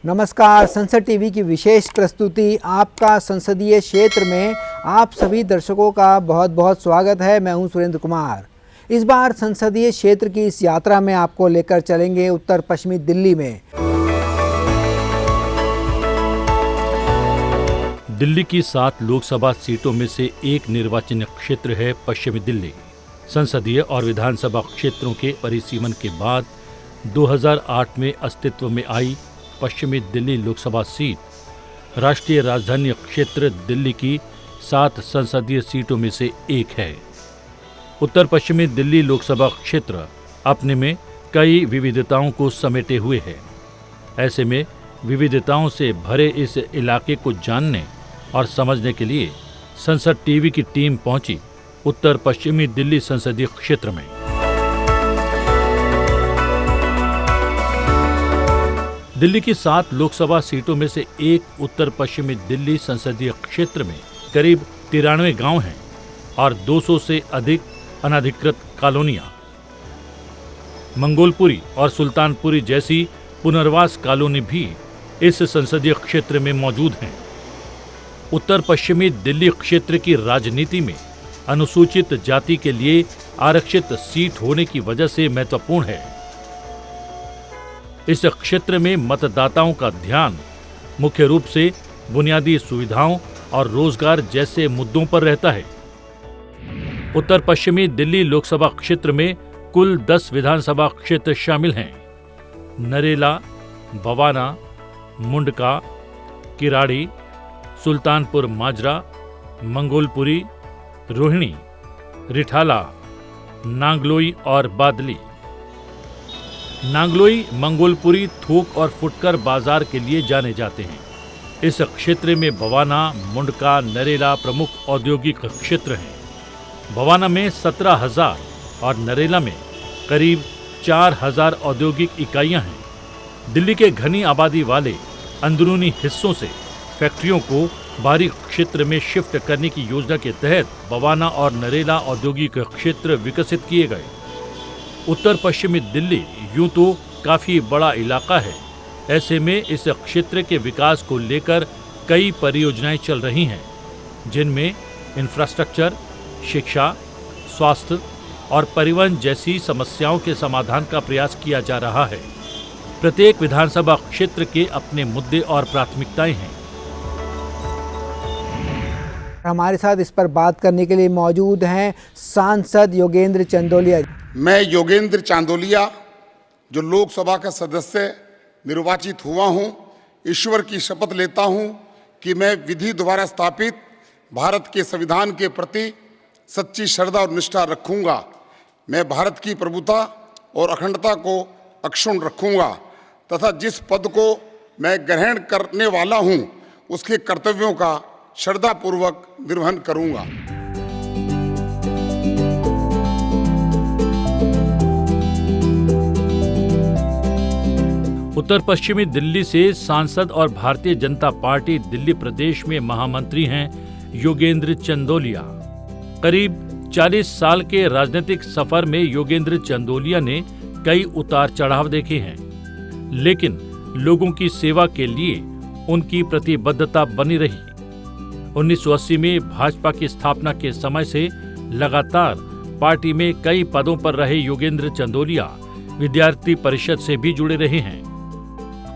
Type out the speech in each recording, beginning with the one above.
नमस्कार। संसद टीवी की विशेष प्रस्तुति आपका संसदीय क्षेत्र में आप सभी दर्शकों का बहुत बहुत स्वागत है। मैं हूं सुरेंद्र कुमार। इस बार संसदीय क्षेत्र की इस यात्रा में आपको लेकर चलेंगे उत्तर पश्चिमी दिल्ली में। दिल्ली की 7 लोकसभा सीटों में से एक निर्वाचन क्षेत्र है पश्चिमी दिल्ली। संसदीय और विधानसभा क्षेत्रों के परिसीमन के बाद 2008 में अस्तित्व में आई पश्चिमी दिल्ली लोकसभा सीट राष्ट्रीय राजधानी क्षेत्र दिल्ली की 7 संसदीय सीटों में से एक है। उत्तर पश्चिमी दिल्ली लोकसभा क्षेत्र अपने में कई विविधताओं को समेटे हुए है। ऐसे में विविधताओं से भरे इस इलाके को जानने और समझने के लिए संसद टीवी की टीम पहुंची उत्तर पश्चिमी दिल्ली संसदीय क्षेत्र में। दिल्ली की 7 लोकसभा सीटों में से एक उत्तर पश्चिमी दिल्ली संसदीय क्षेत्र में करीब 93 गांव हैं और 200 से अधिक अनधिकृत कॉलोनियां। मंगोलपुरी और सुल्तानपुरी जैसी पुनर्वास कॉलोनी भी इस संसदीय क्षेत्र में मौजूद हैं। उत्तर पश्चिमी दिल्ली क्षेत्र की राजनीति में अनुसूचित जाति के लिए आरक्षित सीट होने की वजह से महत्वपूर्ण है। इस क्षेत्र में मतदाताओं का ध्यान मुख्य रूप से बुनियादी सुविधाओं और रोजगार जैसे मुद्दों पर रहता है। उत्तर पश्चिमी दिल्ली लोकसभा क्षेत्र में कुल 10 विधानसभा क्षेत्र शामिल हैं। नरेला, बवाना, मुंडका, किराड़ी, सुल्तानपुर माजरा, मंगोलपुरी, रोहिणी, रिठाला, नांगलोई और बादली। नांगलोई मंगोलपुरी थोक और फुटकर बाजार के लिए जाने जाते हैं। इस क्षेत्र में बवाना, मुंडका, नरेला प्रमुख औद्योगिक क्षेत्र हैं। बवाना में 17,000 और नरेला में करीब 4,000 औद्योगिक इकाइयां हैं। दिल्ली के घनी आबादी वाले अंदरूनी हिस्सों से फैक्ट्रियों को बाहरी क्षेत्र में शिफ्ट करने की योजना के तहत बवाना और नरेला औद्योगिक क्षेत्र विकसित किए गए। उत्तर पश्चिमी दिल्ली यूं तो काफी बड़ा इलाका है। ऐसे में इस क्षेत्र के विकास को लेकर कई परियोजनाएं चल रही हैं, जिनमें इंफ्रास्ट्रक्चर, शिक्षा, स्वास्थ्य और परिवहन जैसी समस्याओं के समाधान का प्रयास किया जा रहा है। प्रत्येक विधानसभा क्षेत्र के अपने मुद्दे और प्राथमिकताएं हैं। हमारे साथ इस पर बात करने के लिए मौजूद हैं सांसद योगेंद्र चंदोलिया। मैं योगेंद्र चांदोलिया, जो लोकसभा का सदस्य निर्वाचित हुआ हूं, ईश्वर की शपथ लेता हूं कि मैं विधि द्वारा स्थापित भारत के संविधान के प्रति सच्ची श्रद्धा और निष्ठा रखूंगा। मैं भारत की प्रभुता और अखंडता को अक्षुण्ण रखूंगा तथा जिस पद को मैं ग्रहण करने वाला हूं, उसके कर्तव्यों का श्रद्धापूर्वक निर्वहन करूंगा। उत्तर पश्चिमी दिल्ली से सांसद और भारतीय जनता पार्टी दिल्ली प्रदेश में महामंत्री हैं योगेंद्र चंदोलिया। करीब 40 साल के राजनीतिक सफर में योगेंद्र चंदोलिया ने कई उतार चढ़ाव देखे हैं, लेकिन लोगों की सेवा के लिए उनकी प्रतिबद्धता बनी रही। 1980 में भाजपा की स्थापना के समय से लगातार पार्टी में कई पदों पर रहे योगेंद्र चंदोलिया विद्यार्थी परिषद से भी जुड़े रहे हैं।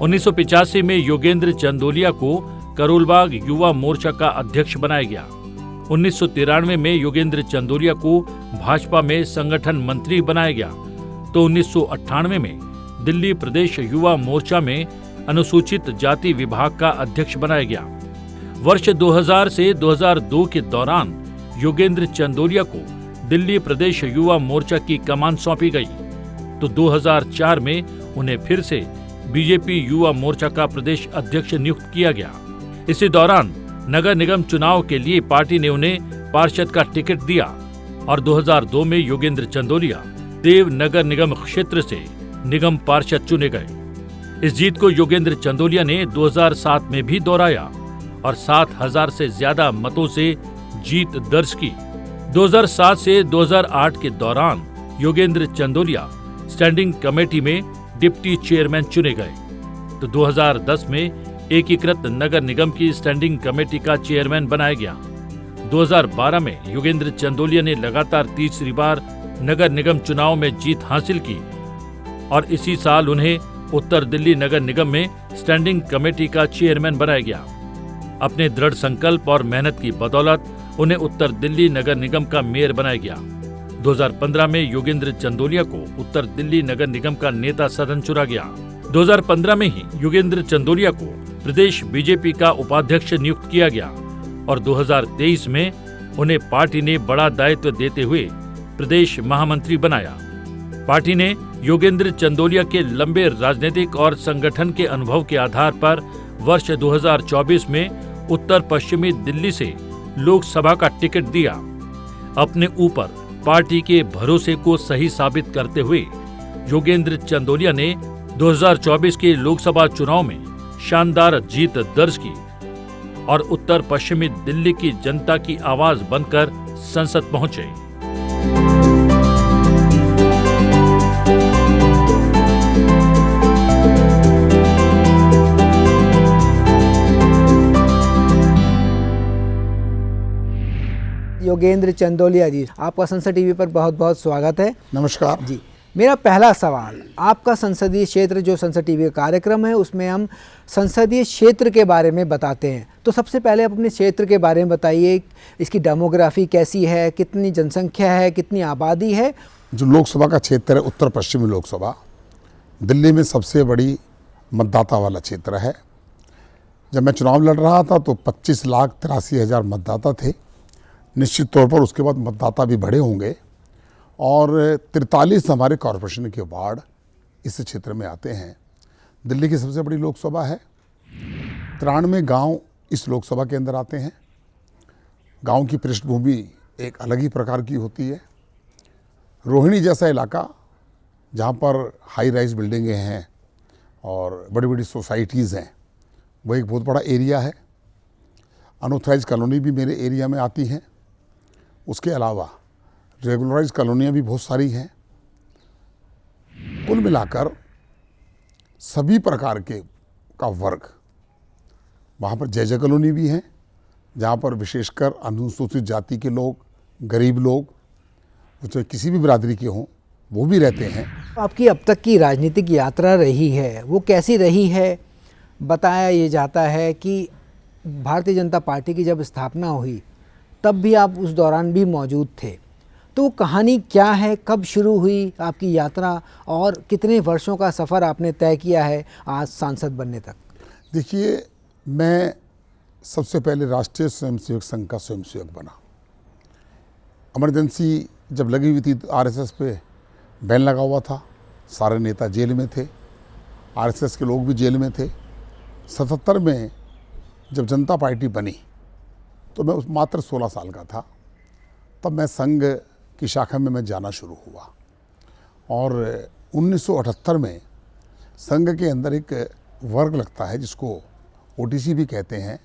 1985 में योगेंद्र चंदोलिया को करोलबाग युवा मोर्चा का अध्यक्ष बनाया गया। 1993 में योगेंद्र चंदोलिया को भाजपा में संगठन मंत्री बनाया गया तो 1998 में दिल्ली प्रदेश युवा मोर्चा में अनुसूचित जाति विभाग का अध्यक्ष बनाया गया। वर्ष 2000 से 2002 के दौरान योगेंद्र चंदोलिया को दिल्ली प्रदेश युवा मोर्चा की कमान सौंपी गई तो 2004 में उन्हें फिर से बीजेपी युवा मोर्चा का प्रदेश अध्यक्ष नियुक्त किया गया। इसी दौरान नगर निगम चुनाव के लिए पार्टी ने उन्हें पार्षद का टिकट दिया और 2002 में योगेंद्र चंदोलिया देव नगर निगम क्षेत्र से निगम पार्षद चुने गए। इस जीत को योगेंद्र चंदोलिया ने 2007 में भी दोहराया और 7,000 से ज्यादा मतों से जीत दर्ज की। 2007 से 2008 के दौरान योगेंद्र चंदोलिया स्टैंडिंग कमेटी में डिप्टी चेयरमैन चुने गए। तो 2010 में एकीकृत नगर निगम की स्टैंडिंग कमेटी का चेयरमैन बनाया गया। 2012 में योगेंद्र चंदोलिया ने लगातार तीसरी बार नगर निगम चुनाव में जीत हासिल की और इसी साल उन्हें उत्तर दिल्ली नगर निगम में स्टैंडिंग कमेटी का चेयरमैन बनाया गया। अपने दृढ़ संकल्प और मेहनत की बदौलत उन्हें उत्तर दिल्ली नगर निगम का मेयर बनाया गया। 2015 में योगेंद्र चंदोलिया को उत्तर दिल्ली नगर निगम का नेता सदन चुना गया। 2015 में ही योगेंद्र चंदोलिया को प्रदेश बीजेपी का उपाध्यक्ष नियुक्त किया गया और 2023 में उन्हें पार्टी ने बड़ा दायित्व देते हुए प्रदेश महामंत्री बनाया। पार्टी ने योगेंद्र चंदोलिया के लंबे राजनीतिक और संगठन के अनुभव के आधार पर वर्ष 2024 में उत्तर पश्चिमी दिल्ली से लोकसभा का टिकट दिया। अपने ऊपर पार्टी के भरोसे को सही साबित करते हुए योगेंद्र चंदोलिया ने 2024 के लोकसभा चुनाव में शानदार जीत दर्ज की और उत्तर पश्चिमी दिल्ली की जनता की आवाज बनकर संसद पहुंचे। योगेंद्र चंदोलिया जी, आपका संसद टीवी पर बहुत बहुत स्वागत है। नमस्कार जी, मेरा पहला सवाल, आपका संसदीय क्षेत्र जो संसद टीवी का कार्यक्रम है उसमें हम संसदीय क्षेत्र के बारे में बताते हैं, तो सबसे पहले आप अपने क्षेत्र के बारे में बताइए। इसकी डेमोग्राफी कैसी है, कितनी जनसंख्या है, कितनी आबादी है? जो लोकसभा का क्षेत्र है उत्तर पश्चिमी लोकसभा दिल्ली में सबसे बड़ी मतदाता वाला क्षेत्र है। जब मैं चुनाव लड़ रहा था तो 25,83,000 मतदाता थे। निश्चित तौर पर उसके बाद मतदाता भी बढ़े होंगे और 43 हमारे कॉरपोरेशन के वार्ड इस क्षेत्र में आते हैं। दिल्ली की सबसे बड़ी लोकसभा है। 93 गांव इस लोकसभा के अंदर आते हैं। गांव की पृष्ठभूमि एक अलग ही प्रकार की होती है। रोहिणी जैसा इलाका जहां पर हाई राइज बिल्डिंगें हैं और बड़ी बड़ी सोसाइटीज़ हैं, वो एक बहुत बड़ा एरिया है। अनऑथराइज कॉलोनी भी मेरे एरिया में आती हैं। उसके अलावा रेगुलराइज कॉलोनियाँ भी बहुत सारी हैं। कुल मिलाकर सभी प्रकार का वर्ग वहाँ पर जय जय कॉलोनी भी हैं, जहाँ पर विशेषकर अनुसूचित जाति के लोग, गरीब लोग, चाहे किसी भी बिरादरी के हों, वो भी रहते हैं। आपकी अब तक की राजनीतिक यात्रा रही है, वो कैसी रही है? बताया ये जाता है कि भारतीय जनता पार्टी की जब स्थापना हुई तब भी आप उस दौरान भी मौजूद थे, तो कहानी क्या है, कब शुरू हुई आपकी यात्रा और कितने वर्षों का सफ़र आपने तय किया है आज सांसद बनने तक? देखिए, मैं सबसे पहले राष्ट्रीय स्वयंसेवक संघ का स्वयंसेवक बना। इमरजेंसी जब लगी हुई थी आरएसएस पे बैन लगा हुआ था, सारे नेता जेल में थे, आरएसएस के लोग भी जेल में थे। 77 में जब जनता पार्टी बनी तो मैं मात्र 16 साल का था। तब मैं संघ की शाखा में मैं जाना शुरू हुआ और 1978 में संघ के अंदर एक वर्ग लगता है जिसको ओटीसी भी कहते हैं।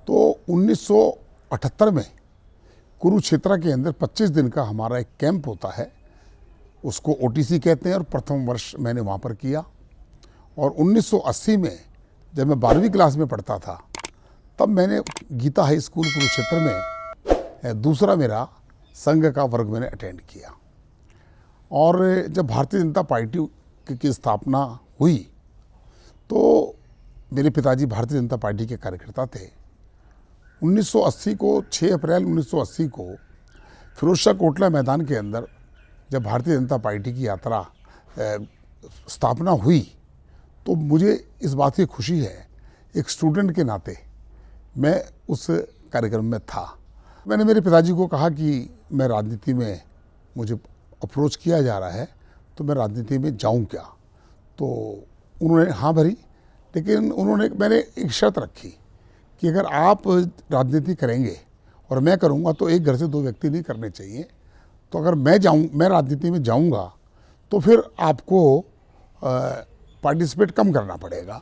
तो 1978 में कुरुक्षेत्र के अंदर 25 दिन का हमारा एक कैंप होता है, उसको ओटीसी कहते हैं और प्रथम वर्ष मैंने वहाँ पर किया। और 1980 में जब मैं 12वीं क्लास में पढ़ता था तब मैंने गीता हाई स्कूल कुरुक्षेत्र में दूसरा मेरा संघ का वर्ग मैंने अटेंड किया। और जब भारतीय जनता पार्टी की स्थापना हुई तो मेरे पिताजी भारतीय जनता पार्टी के कार्यकर्ता थे। 1980 को 6 अप्रैल 1980 को फिरोजशाह कोटला मैदान के अंदर जब भारतीय जनता पार्टी की यात्रा स्थापना हुई तो मुझे इस बात की खुशी है, एक स्टूडेंट के नाते मैं उस कार्यक्रम में था। मैंने मेरे पिताजी को कहा कि मैं राजनीति में मुझे अप्रोच किया जा रहा है तो मैं राजनीति में जाऊं क्या? तो उन्होंने हाँ भरी, लेकिन मैंने एक शर्त रखी कि अगर आप राजनीति करेंगे और मैं करूंगा तो एक घर से 2 व्यक्ति नहीं करने चाहिए। तो अगर मैं राजनीति में जाऊंगा तो फिर आपको पार्टिसिपेट कम करना पड़ेगा।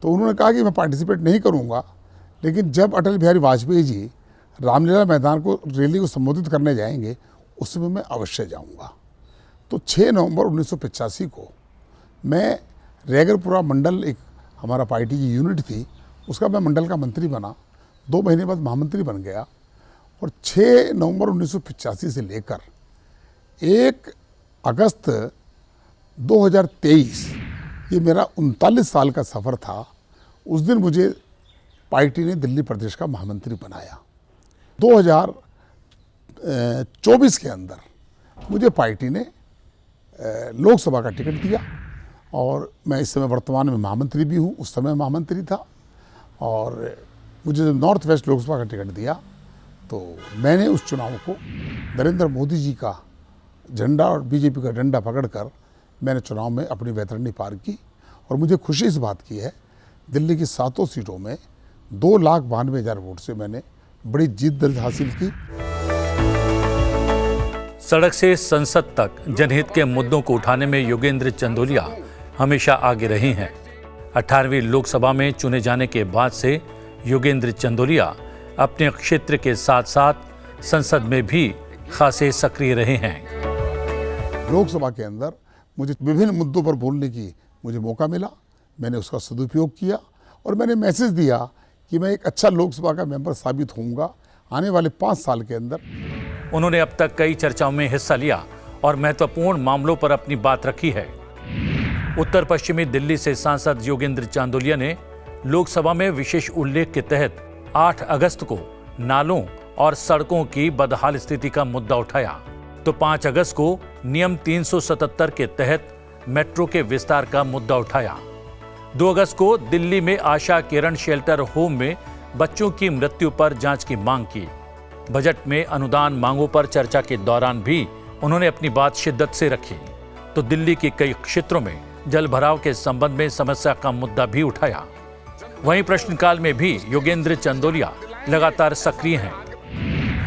तो उन्होंने कहा कि मैं पार्टिसिपेट नहीं करूंगा, लेकिन जब अटल बिहारी वाजपेयी जी रामलीला मैदान को रैली को संबोधित करने जाएंगे उस समय मैं अवश्य जाऊंगा। तो 6 नवंबर 1985 को मैं रैगरपुरा मंडल एक हमारा पार्टी की यूनिट थी, उसका मैं मंडल का मंत्री बना, 2 महीने बाद महामंत्री बन गया और 6 नवंबर 1985 से लेकर 1 अगस्त 2023, ये मेरा 39 साल का सफ़र था। उस दिन मुझे पार्टी ने दिल्ली प्रदेश का महामंत्री बनाया। 2024 के अंदर मुझे पार्टी ने लोकसभा का टिकट दिया और मैं इस समय वर्तमान में महामंत्री भी हूँ, उस समय महामंत्री था। और मुझे जब नॉर्थ वेस्ट लोकसभा का टिकट दिया तो मैंने उस चुनाव को नरेंद्र मोदी जी का झंडा और बीजेपी का डंडा पकड़कर मैंने चुनाव में अपनी वैतरणी पार की। और मुझे खुशी इस बात की है, दिल्ली की 7 सीटों में 2,92,000 वोट से मैंने बड़ी जीत दर्ज हासिल की। सड़क से संसद तक जनहित के मुद्दों को उठाने में योगेंद्र चंदोलिया हमेशा आगे रहे हैं। 18वीं लोकसभा में चुने जाने के बाद से योगेंद्र चंदोलिया अपने क्षेत्र के साथ साथ संसद में भी खासे सक्रिय रहे हैं। लोकसभा के अंदर मुझे विभिन्न मुद्दों पर बोलने की मुझे मौका मिला, मैंने उसका सदुपयोग किया और मैंने मैसेज दिया कि मैं एक अच्छा लोकसभा का मेंबर साबित होऊंगा आने वाले 5 साल के अंदर। उन्होंने अब तक कई चर्चाओं में हिस्सा लिया और महत्वपूर्ण मामलों पर अपनी बात रखी है। उत्तर पश्चिमी दिल्ली से सांसद योगेंद्र चांदोलिया ने लोकसभा में विशेष उल्लेख के तहत 8 अगस्त को नालों और सड़कों की बदहाल स्थिति का मुद्दा उठाया, तो 5 अगस्त को नियम 377 के तहत मेट्रो के विस्तार का मुद्दा उठाया। 2 अगस्त को दिल्ली में आशा किरण शेल्टर होम में बच्चों की मृत्यु पर जांच की मांग की। बजट में अनुदान मांगों पर चर्चा के दौरान भी उन्होंने अपनी बात शिद्दत से रखी, तो दिल्ली के कई क्षेत्रों में जल भराव के संबंध में समस्या का मुद्दा भी उठाया। वहीं प्रश्नकाल में भी योगेंद्र चंदोलिया लगातार सक्रिय हैं।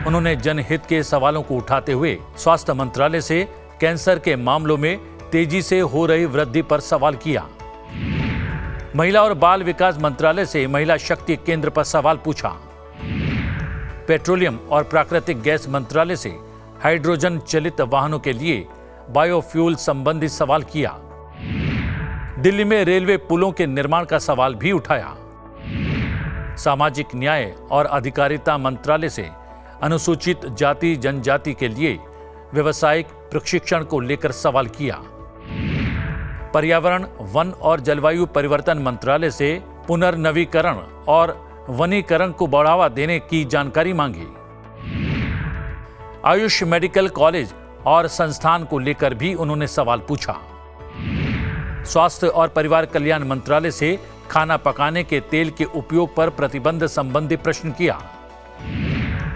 उन्होंने जनहित के सवालों को उठाते हुए स्वास्थ्य मंत्रालय से कैंसर के मामलों में तेजी से हो रही वृद्धि पर सवाल किया। महिला और बाल विकास मंत्रालय से महिला शक्ति केंद्र पर सवाल पूछा। पेट्रोलियम और प्राकृतिक गैस मंत्रालय से हाइड्रोजन चलित वाहनों के लिए बायोफ्यूल संबंधी सवाल किया। दिल्ली में रेलवे पुलों के निर्माण का सवाल भी उठाया। सामाजिक न्याय और अधिकारिता मंत्रालय से अनुसूचित जाति जनजाति के लिए व्यावसायिक प्रशिक्षण को लेकर सवाल किया। पर्यावरण, वन और जलवायु परिवर्तन मंत्रालय से पुनर्नवीकरण और वनीकरण को बढ़ावा देने की जानकारी मांगी। आयुष मेडिकल कॉलेज और संस्थान को लेकर भी उन्होंने सवाल पूछा। स्वास्थ्य और परिवार कल्याण मंत्रालय से खाना पकाने के तेल के उपयोग पर प्रतिबंध संबंधी प्रश्न किया।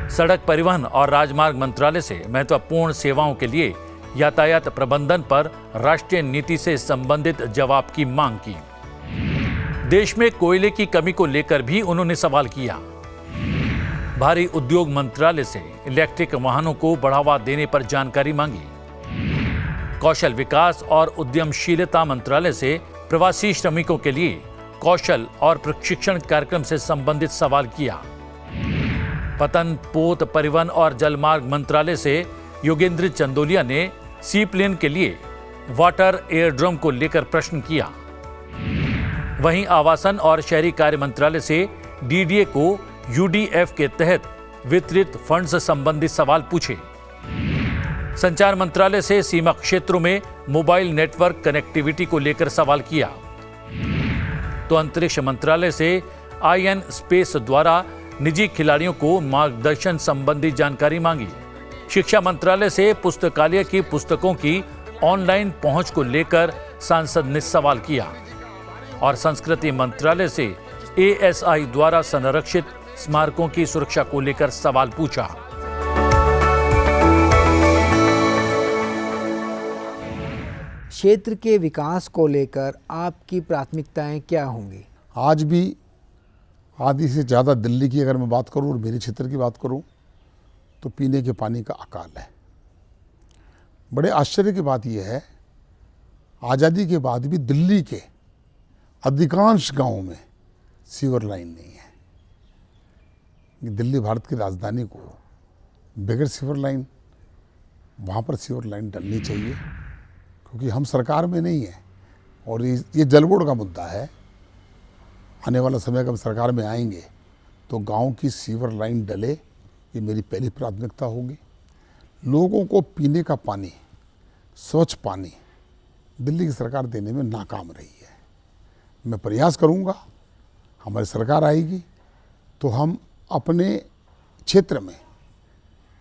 सड़क परिवहन और राजमार्ग मंत्रालय से महत्वपूर्ण सेवाओं के लिए यातायात प्रबंधन पर राष्ट्रीय नीति से संबंधित जवाब की मांग की। देश में कोयले की कमी को लेकर भी उन्होंने सवाल किया। भारी उद्योग मंत्रालय से इलेक्ट्रिक वाहनों को बढ़ावा देने पर जानकारी मांगी। कौशल विकास और उद्यमशीलता मंत्रालय से प्रवासी श्रमिकों के लिए कौशल और प्रशिक्षण कार्यक्रम से संबंधित सवाल किया। पतन, पोत, परिवहन और जलमार्ग मंत्रालय से योगेंद्र चंदोलिया ने सी प्लेन के लिए वाटर एयरड्रम को लेकर प्रश्न किया। वहीं आवासन और शहरी कार्य मंत्रालय से डीडीए को यूडीएफ के तहत वितरित फंड्स संबंधी सवाल पूछे। संचार मंत्रालय से सीमा क्षेत्रों में मोबाइल नेटवर्क कनेक्टिविटी को लेकर सवाल किया। तो अंतरिक्ष मंत्रालय से आईएन स्पेस द्वारा निजी खिलाड़ियों को मार्गदर्शन संबंधी जानकारी मांगी। शिक्षा मंत्रालय से पुस्तकालय की पुस्तकों की ऑनलाइन पहुंच को लेकर सांसद ने सवाल किया। और संस्कृति मंत्रालय से एएसआई द्वारा संरक्षित स्मारकों की सुरक्षा को लेकर सवाल पूछा। क्षेत्र के विकास को लेकर आपकी प्राथमिकताएं क्या होंगी? आज भी आधी से ज़्यादा दिल्ली की अगर मैं बात करूं और मेरे क्षेत्र की बात करूं तो पीने के पानी का अकाल है। बड़े आश्चर्य की बात यह है, आज़ादी के बाद भी दिल्ली के अधिकांश गांवों में सीवर लाइन नहीं है। दिल्ली भारत की राजधानी को बगैर सीवर लाइन, वहाँ पर सीवर लाइन डलनी चाहिए, क्योंकि हम सरकार में नहीं है और ये जल बोर्ड का मुद्दा है। आने वाला समय अगर हम सरकार में आएंगे तो गांव की सीवर लाइन डले, ये मेरी पहली प्राथमिकता होगी। लोगों को पीने का पानी, स्वच्छ पानी दिल्ली की सरकार देने में नाकाम रही है। मैं प्रयास करूंगा, हमारी सरकार आएगी तो हम अपने क्षेत्र में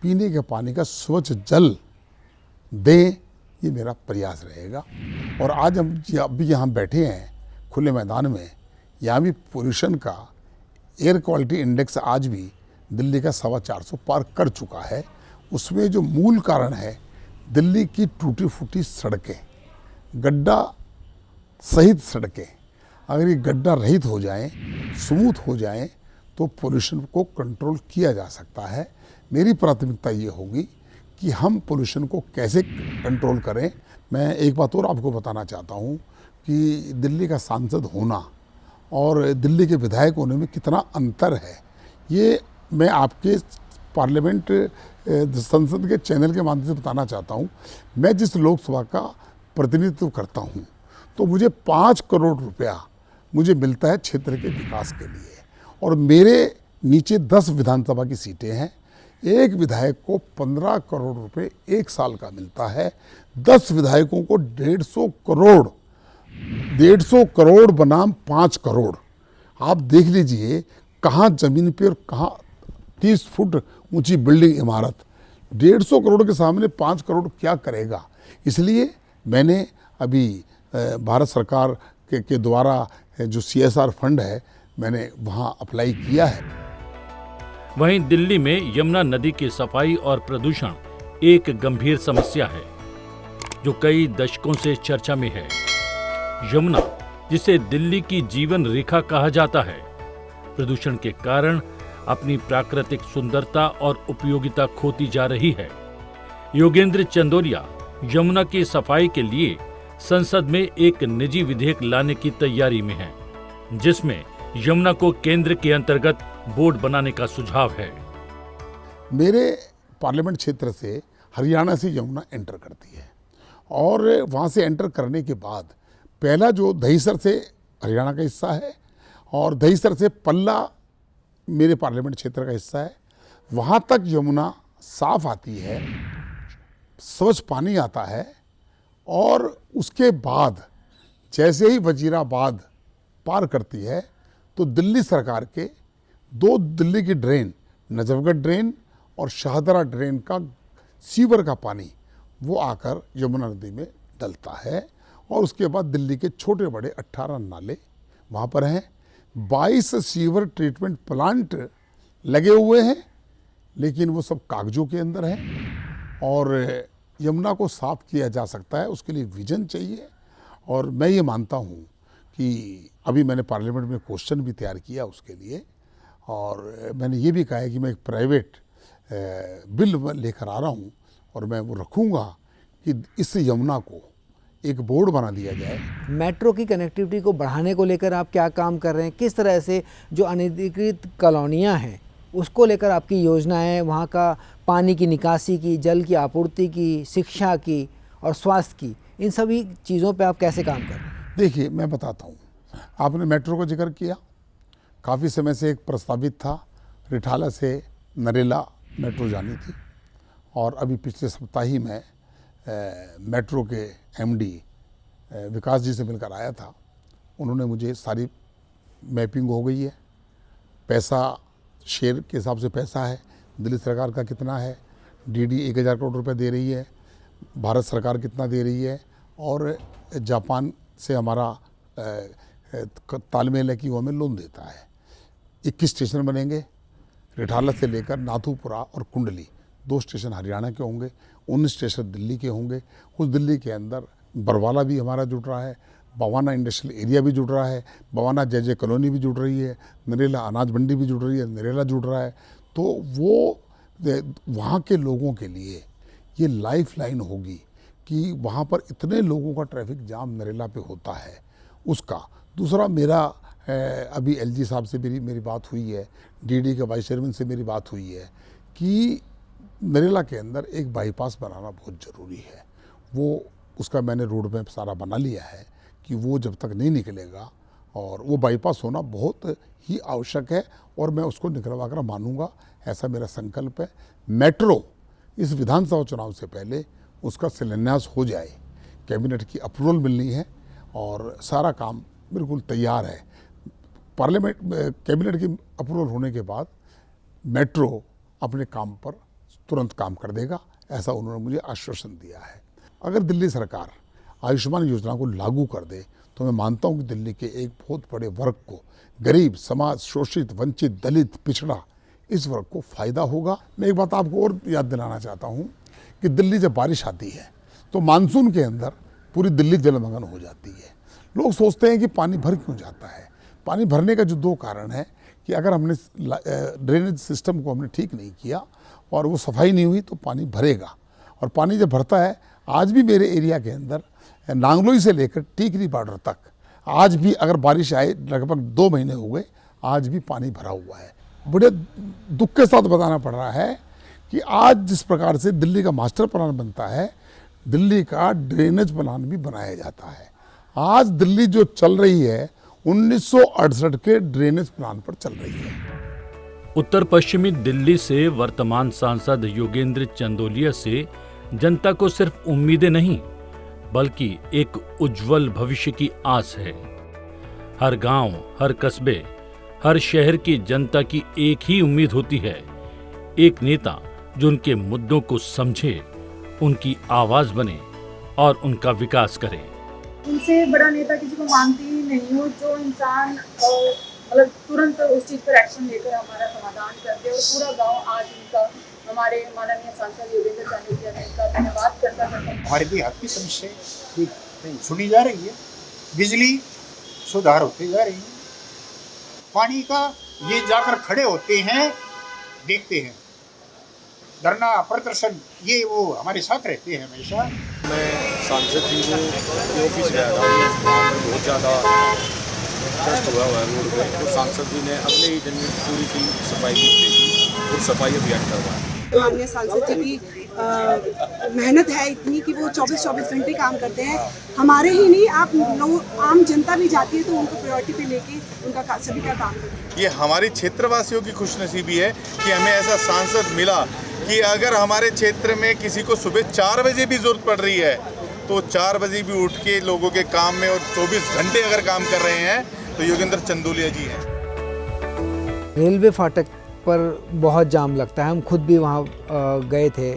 पीने के पानी का स्वच्छ जल दें, ये मेरा प्रयास रहेगा। और आज हम अभी यहाँ बैठे हैं खुले मैदान में, यहाँ भी पोल्यूशन का एयर क्वालिटी इंडेक्स आज भी दिल्ली का 450 पार कर चुका है। उसमें जो मूल कारण है दिल्ली की टूटी फूटी सड़कें, गड्ढा सहित सड़कें। अगर ये गड्ढा रहित हो जाएं, स्मूथ हो जाएं, तो पोल्यूशन को कंट्रोल किया जा सकता है। मेरी प्राथमिकता ये होगी कि हम पोल्यूशन को कैसे कंट्रोल करें। मैं एक बात और आपको बताना चाहता हूँ कि दिल्ली का सांसद होना और दिल्ली के विधायक होने में कितना अंतर है, ये मैं आपके पार्लियामेंट संसद के चैनल के माध्यम से बताना चाहता हूँ। मैं जिस लोकसभा का प्रतिनिधित्व करता हूँ तो मुझे 5 करोड़ रुपया मुझे मिलता है क्षेत्र के विकास के लिए, और मेरे नीचे 10 विधानसभा की सीटें हैं। एक विधायक को 15 करोड़ रुपए 1 साल का मिलता है। 10 विधायकों को 150 करोड़ बनाम 5 करोड़। आप देख लीजिए कहाँ जमीन पे और कहाँ 30 फुट ऊंची बिल्डिंग इमारत। 150 करोड़ के सामने 5 करोड़ क्या करेगा। इसलिए मैंने अभी भारत सरकार के द्वारा जो CSR फंड है, मैंने वहाँ अप्लाई किया है। वहीं दिल्ली में यमुना नदी की सफाई और प्रदूषण एक गंभीर समस्या है जो कई दशकों से चर्चा में है। यमुना, जिसे दिल्ली की जीवन रेखा कहा जाता है, प्रदूषण के कारण अपनी प्राकृतिक सुंदरता और उपयोगिता खोती जा रही है। योगेंद्र चंदोलिया यमुना की सफाई के लिए संसद में एक निजी विधेयक लाने की तैयारी में है, जिसमें यमुना को केंद्र के अंतर्गत बोर्ड बनाने का सुझाव है। मेरे पार्लियामेंट क्षेत्र से हरियाणा से यमुना एंटर करती है, और वहाँ से एंटर करने के बाद पहला जो दहीसर से हरियाणा का हिस्सा है और दहीसर से पल्ला मेरे पार्लियामेंट क्षेत्र का हिस्सा है, वहाँ तक यमुना साफ आती है, स्वच्छ पानी आता है। और उसके बाद जैसे ही वजीराबाद पार करती है तो दिल्ली सरकार के 2 दिल्ली की ड्रेन, नजफगढ़ ड्रेन और शाहदरा ड्रेन का सीवर का पानी वो आकर यमुना नदी में डलता है। और उसके बाद दिल्ली के छोटे बड़े 18 नाले वहाँ पर हैं। 22 सीवर ट्रीटमेंट प्लांट लगे हुए हैं, लेकिन वो सब कागजों के अंदर हैं। और यमुना को साफ किया जा सकता है, उसके लिए विजन चाहिए। और मैं ये मानता हूँ कि अभी मैंने पार्लियामेंट में क्वेश्चन भी तैयार किया उसके लिए, और मैंने ये भी कहा है कि मैं एक प्राइवेट बिल लेकर आ रहा हूँ और मैं वो रखूँगा कि इस यमुना को एक बोर्ड बना दिया जाए। मेट्रो की कनेक्टिविटी को बढ़ाने को लेकर आप क्या काम कर रहे हैं? किस तरह से जो अनधिकृत कॉलोनियाँ हैं उसको लेकर आपकी योजनाएं, वहाँ का पानी की निकासी की, जल की आपूर्ति की, शिक्षा की और स्वास्थ्य की, इन सभी चीज़ों पे आप कैसे काम कर रहे हैं? देखिए, मैं बताता हूँ। आपने मेट्रो का जिक्र किया, काफ़ी समय से एक प्रस्तावित था, रिठाला से नरेला मेट्रो जानी थी, और अभी पिछले सप्ताह ही मैं मेट्रो के MD विकास जी से मिलकर आया था। उन्होंने मुझे सारी मैपिंग हो गई है, पैसा शेयर के हिसाब से पैसा है, दिल्ली सरकार का कितना है, DD 1000 करोड़ रुपए दे रही है, भारत सरकार कितना दे रही है, और जापान से हमारा तालमेल है कि वो हमें लोन देता है। 21 स्टेशन बनेंगे, रिठाला से लेकर नाथूपुरा और कुंडली, 2 स्टेशन हरियाणा के होंगे, 19 स्टेशन दिल्ली के होंगे। उस दिल्ली के अंदर बरवाला भी हमारा जुड़ रहा है, बवाना इंडस्ट्रियल एरिया भी जुड़ रहा है, बवाना JJ कॉलोनी भी जुड़ रही है, नरेला अनाज मंडी भी जुड़ रही है, नरेला जुड़ रहा है। तो वो वहाँ के लोगों के लिए ये लाइफ लाइन होगी कि वहाँ पर इतने लोगों का ट्रैफिक जाम नरेला पे होता है उसका। दूसरा, मेरा अभी LG साहब से मेरी बात हुई है, DD के वाइस चेयरमैन से मेरी बात हुई है कि नरेला के अंदर एक बाईपास बनाना बहुत ज़रूरी है। वो उसका मैंने रोड मैप सारा बना लिया है कि वो जब तक नहीं निकलेगा और वो बाईपास होना बहुत ही आवश्यक है और मैं उसको निकलवा कर मानूंगा, ऐसा मेरा संकल्प है। मेट्रो इस विधानसभा चुनाव से पहले उसका शिलान्यास हो जाए, कैबिनेट की अप्रूवल मिलनी है और सारा काम बिल्कुल तैयार है। पार्लियामेंट कैबिनेट की अप्रूवल होने के बाद मेट्रो अपने काम पर तुरंत काम कर देगा, ऐसा उन्होंने मुझे आश्वासन दिया है। अगर दिल्ली सरकार आयुष्मान योजना को लागू कर दे तो मैं मानता हूं कि दिल्ली के एक बहुत बड़े वर्ग को, गरीब, समाज, शोषित, वंचित, दलित, पिछड़ा, इस वर्ग को फायदा होगा। मैं एक बात आपको और याद दिलाना चाहता हूं कि दिल्ली जब बारिश आती है तो मानसून के अंदर पूरी दिल्ली जलमग्न हो जाती है। लोग सोचते हैं कि पानी भर क्यों जाता है। पानी भरने का जो दो कारण है कि अगर हमने ड्रेनेज सिस्टम को हमने ठीक नहीं किया और वो सफाई नहीं हुई तो पानी भरेगा। और पानी जब भरता है, आज भी मेरे एरिया के अंदर नांगलोई से लेकर टीकरी बॉर्डर तक आज भी अगर बारिश आए, लगभग 2 महीने हो गए, आज भी पानी भरा हुआ है। बड़े दुख के साथ बताना पड़ रहा है कि आज जिस प्रकार से दिल्ली का मास्टर प्लान बनता है, दिल्ली का ड्रेनेज प्लान भी बनाया जाता है। आज दिल्ली जो चल रही है 1968 के ड्रेनेज प्लान पर चल रही है। उत्तर पश्चिमी दिल्ली से वर्तमान सांसद योगेंद्र चंदोलिया से जनता को सिर्फ उम्मीदें नहीं बल्कि एक उज्जवल भविष्य की आस है। हर गांव, हर कस्बे, हर शहर की जनता की एक ही उम्मीद होती है, एक नेता जो उनके मुद्दों को समझे, उनकी आवाज बने और उनका विकास करे। उनसे बड़ा नेता किसी को मानती ही नहीं हो, जो इंसान मतलब तुरंत उस चीज़ पर एक्शन लेकर हमारा समाधान कर दे। और पूरा गांव आज उनका, हमारे माननीय सांसद योगेंद्र चंदोलिया ने इनका धन्यवाद करता है। हमारे देहात की समस्या ठीक सुनी जा रही है, बिजली सुधार होते जा रही है, पानी का ये जाकर खड़े होते हैं, देखते हैं, धरना प्रदर्शन ये वो हमारे साथ रहते हैं हमेशा। मैं सांसद जी को ऑफिस गया था, वहाँ पर बहुत ज़्यादा कष्ट हुआ है रोड पे, तो सांसद जी ने अगले ही दिन पूरी की सफाई की और सफाई अभियान करवाया। माननीय सांसद जी की मेहनत है इतनी कि वो 24-24 घंटे काम करते हैं। हमारे ही नहीं, आप लोग आम जनता भी जाती है तो उनको प्रायोरिटी पे लेके उनका सभी का काम करते हैं। ये हमारी क्षेत्रवासियों की खुशनसीबी है कि हमें ऐसा सांसद मिला कि अगर हमारे क्षेत्र में किसी को सुबह 4 बजे भी जरूरत पड़ रही है तो 4 बजे भी उठ के लोगों के काम में और 24 घंटे अगर काम कर रहे हैं तो योगेंद्र चंदोलिया जी हैं। रेलवे फाटक पर बहुत जाम लगता है। हम खुद भी वहाँ गए थे,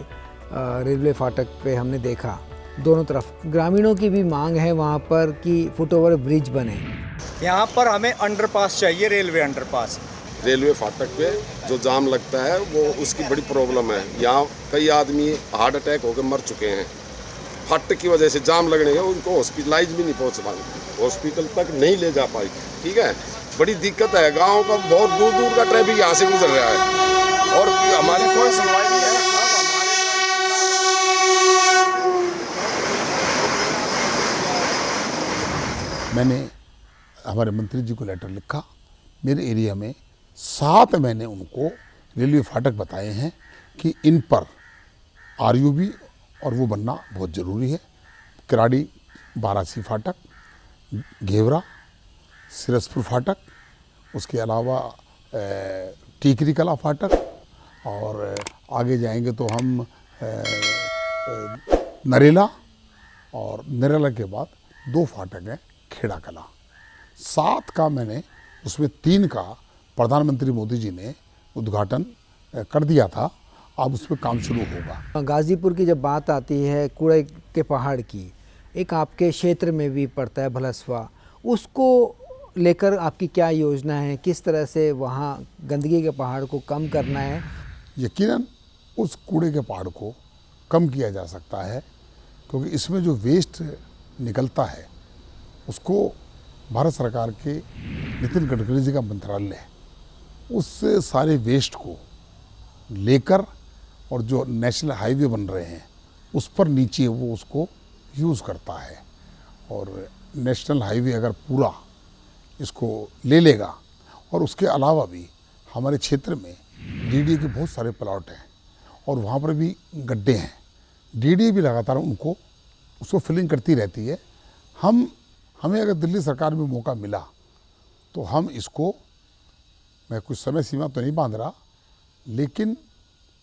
रेलवे फाटक पे हमने देखा दोनों तरफ। ग्रामीणों की भी मांग है वहाँ पर कि फुटओवर ब्रिज बने। यहाँ पर हमें अंडरपास चाहिए, रेलवे अंडरपास। रेलवे फाटक पे जो जाम लगता है वो उसकी बड़ी प्रॉब्लम है। यहाँ कई आदमी हार्ट अटैक होकर मर चुके हैं फाटक की वजह से। जाम लगने के उनको हॉस्पिटलाइज भी नहीं पहुँच पाए, हॉस्पिटल तक नहीं ले जा पाई। ठीक है, बड़ी दिक्कत है। गाँव का बहुत दूर दूर का ट्रैफिक यहाँ से गुजर रहा है और हमारी कोई सुनवाई नहीं है। मैंने हमारे मंत्री जी को लेटर लिखा। मेरे एरिया में 7 मैंने उनको रेलवे फाटक बताए हैं कि इन पर आरयूबी और वो बनना बहुत ज़रूरी है। किराड़ी बारासी फाटक, घेवरा, सिरसपुर फाटक, उसके अलावा टीकरी कला फाटक और आगे जाएंगे तो हम नरेला, और नरेला के बाद 2 फाटक हैं खेड़ा कला। 7 का मैंने उसमें 3 का प्रधानमंत्री मोदी जी ने उद्घाटन कर दिया था। अब उस पर काम शुरू होगा। गाज़ीपुर की जब बात आती है, कूड़े के पहाड़ की, एक आपके क्षेत्र में भी पड़ता है भलसवा, उसको लेकर आपकी क्या योजना है? किस तरह से वहाँ गंदगी के पहाड़ को कम करना है? यकीनन उस कूड़े के पहाड़ को कम किया जा सकता है, क्योंकि इसमें जो वेस्ट निकलता है उसको भारत सरकार के नितिन गडकरी जी का मंत्रालय है, उस सारे वेस्ट को लेकर और जो नेशनल हाईवे बन रहे हैं उस पर नीचे वो उसको यूज़ करता है। और नेशनल हाईवे अगर पूरा इसको ले लेगा, और उसके अलावा भी हमारे क्षेत्र में डीडीए के बहुत सारे प्लॉट हैं और वहाँ पर भी गड्ढे हैं। डीडीए भी लगातार उसको फिलिंग करती रहती है। हमें अगर दिल्ली सरकार में मौका मिला तो हम इसको, मैं कुछ समय सीमा तो नहीं बांध रहा, लेकिन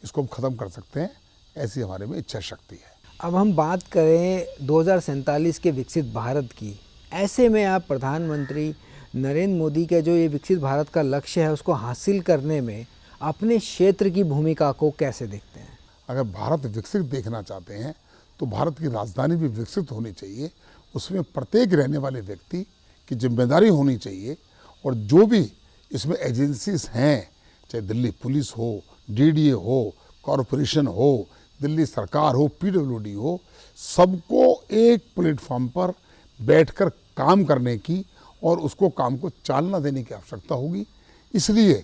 इसको हम ख़त्म कर सकते हैं, ऐसी हमारे में इच्छा शक्ति है। अब हम बात करें 2047 के विकसित भारत की, ऐसे में आप प्रधानमंत्री नरेंद्र मोदी का जो ये विकसित भारत का लक्ष्य है उसको हासिल करने में अपने क्षेत्र की भूमिका को कैसे देखते हैं? अगर भारत विकसित देखना चाहते हैं तो भारत की राजधानी भी विकसित होनी चाहिए, उसमें प्रत्येक रहने वाले व्यक्ति की जिम्मेदारी होनी चाहिए, और जो भी इसमें एजेंसीज हैं, चाहे दिल्ली पुलिस हो, डीडीए हो, कॉरपोरेशन हो, दिल्ली सरकार हो, पीडब्ल्यूडी हो, सबको एक प्लेटफॉर्म पर बैठकर काम करने की और उसको काम को चालना देने की आवश्यकता होगी। इसलिए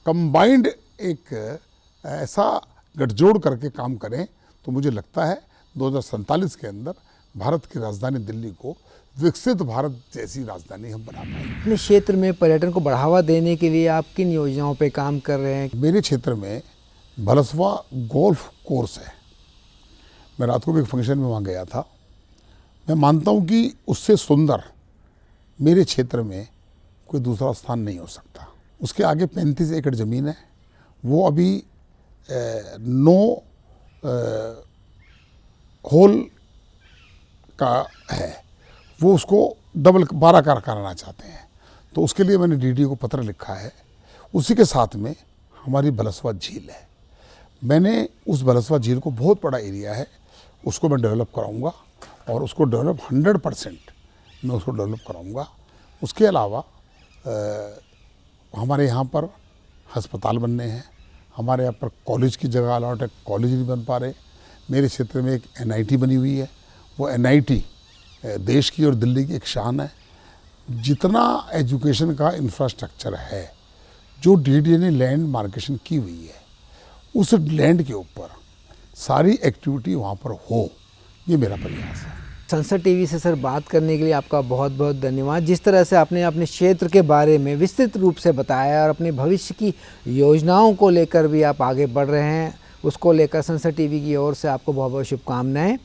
कंबाइंड एक ऐसा गठजोड़ करके काम करें तो मुझे लगता है 2047 के अंदर भारत की राजधानी दिल्ली को विकसित भारत जैसी राजधानी हम बना पाएंगे। अपने क्षेत्र में पर्यटन को बढ़ावा देने के लिए आप किन योजनाओं पे काम कर रहे हैं? मेरे क्षेत्र में भलसवा गोल्फ कोर्स है। मैं रात को भी एक फंक्शन में वहाँ गया था। मैं मानता हूँ कि उससे सुंदर मेरे क्षेत्र में कोई दूसरा स्थान नहीं हो सकता। उसके आगे 35 एकड़ ज़मीन है, वो अभी 9 होल का है, वो उसको डबल 12 कार कराना चाहते हैं। तो उसके लिए मैंने डीडी को पत्र लिखा है। उसी के साथ में हमारी भलसवा झील है। मैंने उस भलसवा झील को, बहुत बड़ा एरिया है, उसको मैं डेवलप कराऊंगा और उसको डेवलप 100% मैं उसको डेवलप कराऊंगा। उसके अलावा हमारे यहाँ पर अस्पताल बनने हैं, हमारे यहाँ पर कॉलेज की जगह अलॉट है, कॉलेज नहीं बन पा रहे। मेरे क्षेत्र में एक NIT बनी हुई है, वो NIT देश की और दिल्ली की एक शान है। जितना एजुकेशन का इंफ्रास्ट्रक्चर है, जो डीडीए ने लैंड मार्केशन की हुई है, उस लैंड के ऊपर सारी एक्टिविटी वहाँ पर हो, ये मेरा प्रयास है। संसद टीवी से सर बात करने के लिए आपका बहुत बहुत धन्यवाद। जिस तरह से आपने अपने क्षेत्र के बारे में विस्तृत रूप से बताया और अपने भविष्य की योजनाओं को लेकर भी आप आगे बढ़ रहे हैं, उसको लेकर संसद टीवी की ओर से आपको बहुत बहुत शुभकामनाएं।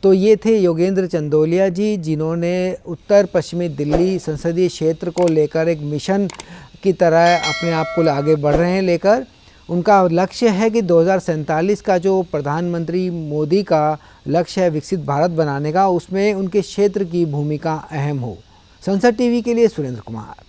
तो ये थे योगेंद्र चंदोलिया जी, जिन्होंने उत्तर पश्चिमी दिल्ली संसदीय क्षेत्र को लेकर एक मिशन की तरह अपने आप को आगे बढ़ रहे हैं लेकर। उनका लक्ष्य है कि 2047 का जो प्रधानमंत्री मोदी का लक्ष्य है विकसित भारत बनाने का, उसमें उनके क्षेत्र की भूमिका अहम हो। संसद टीवी के लिए सुरेंद्र कुमार।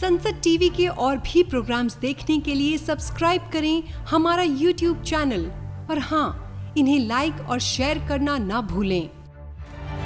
संसद टीवी के और भी प्रोग्राम्स देखने के लिए सब्सक्राइब करें हमारा YouTube चैनल और हाँ, इन्हें लाइक और शेयर करना ना भूलें।